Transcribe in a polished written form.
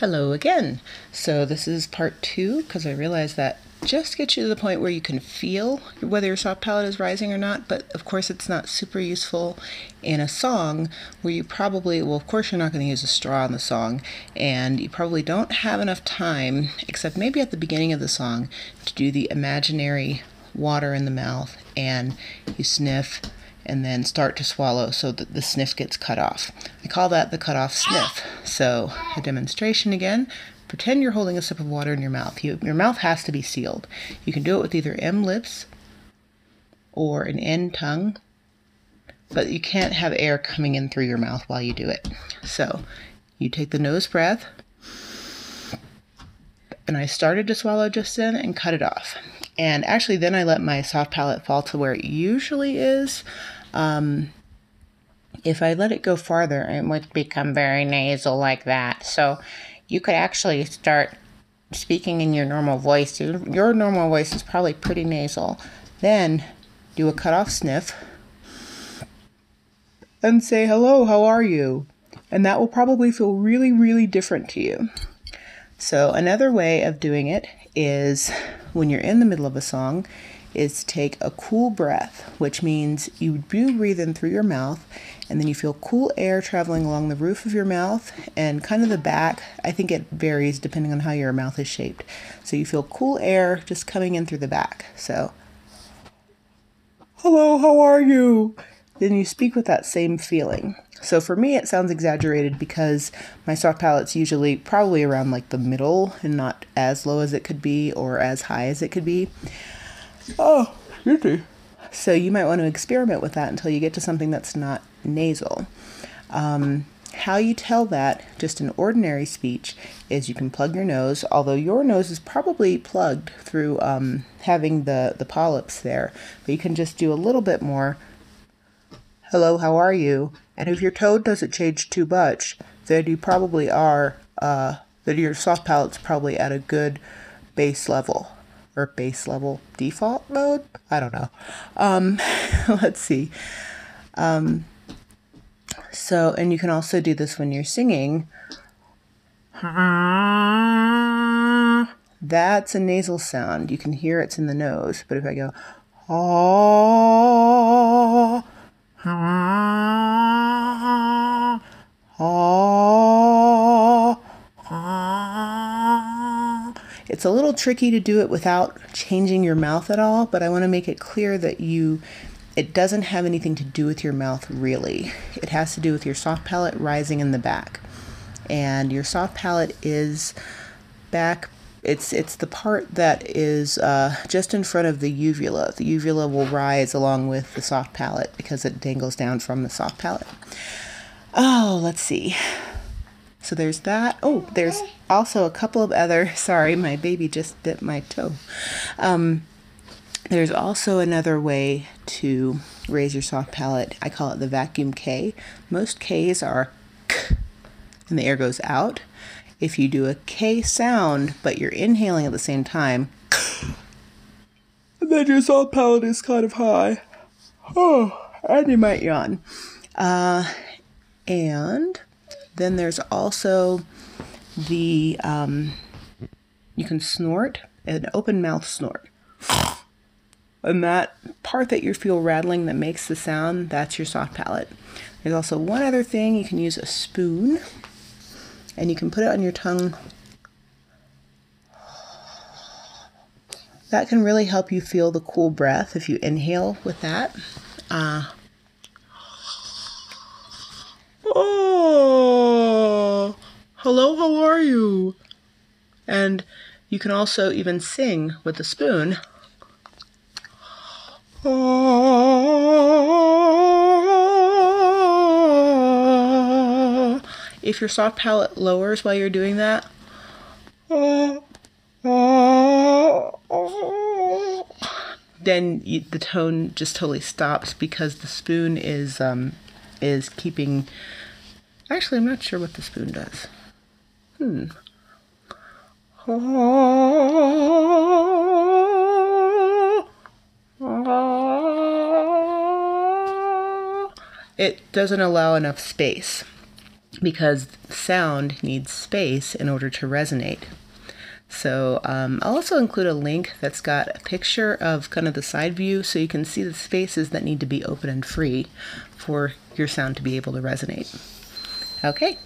Hello again. So this is part 2 because I realized that just gets you to the point where you can feel whether your soft palate is rising or not, but of course it's not super useful in a song where you probably, well of course you're not going to use a straw in the song, and you probably don't have enough time, except maybe at the beginning of the song, to do the imaginary water in the mouth and you sniff and then start to swallow so that the sniff gets cut off. I call that the cut off sniff. So a demonstration again. Pretend you're holding a sip of water in your mouth. Your mouth has to be sealed. You can do it with either M lips or an N tongue, but you can't have air coming in through your mouth while you do it. So you take the nose breath, and I started to swallow just then and cut it off. And actually then I let my soft palate fall to where it usually is. If I let it go farther, it would become very nasal like that. So you could actually start speaking in your normal voice. Your normal voice is probably pretty nasal. Then do a cut off sniff and say, hello, how are you? And that will probably feel really, really different to you. So another way of doing it is when you're in the middle of a song is take a cool breath, which means you do breathe in through your mouth and then you feel cool air traveling along the roof of your mouth and kind of the back. I think it varies depending on how your mouth is shaped. So you feel cool air just coming in through the back. So, hello, how are you? Then you speak with that same feeling. So for me, it sounds exaggerated because my soft palate's usually probably around like the middle and not as low as it could be or as high as it could be. Oh, excuse me. So you might want to experiment with that until you get to something that's not nasal. How you tell that, just in ordinary speech, is you can plug your nose, although your nose is probably plugged through having the polyps there, but you can just do a little bit more. Hello, how are you? And if your tone doesn't change too much, then you probably are, then your soft palate's probably at a good bass level. Or bass level default mode? I don't know. Let's see. So, and you can also do this when you're singing. That's a nasal sound. You can hear it's in the nose. But if I go, ah, ah, ah, ah. It's a little tricky to do it without changing your mouth at all, but I want to make it clear that it doesn't have anything to do with your mouth really. It has to do with your soft palate rising in the back. And your soft palate is back, it's the part that is just in front of the uvula. The uvula will rise along with the soft palate because it dangles down from the soft palate. Oh, let's see. So there's that. Oh, there's also a couple of other, sorry, my baby just bit my toe. There's also another way to raise your soft palate. I call it the vacuum K. Most Ks are K, and the air goes out. If you do a K sound, but you're inhaling at the same time, and then your soft palate is kind of high. Oh, and you might yawn. And then there's also the, you can snort, an open mouth snort. And that part that you feel rattling that makes the sound, that's your soft palate. There's also one other thing. You can use a spoon and you can put it on your tongue. That can really help you feel the cool breath if you inhale with that. Oh, hello, how are you? And you can also even sing with the spoon. If your soft palate lowers while you're doing that, then the tone just totally stops because the spoon is keeping. Actually, I'm not sure what the spoon does. It doesn't allow enough space. because sound needs space in order to resonate. So I'll also include a link that's got a picture of kind of the side view so you can see the spaces that need to be open and free for your sound to be able to resonate. Okay,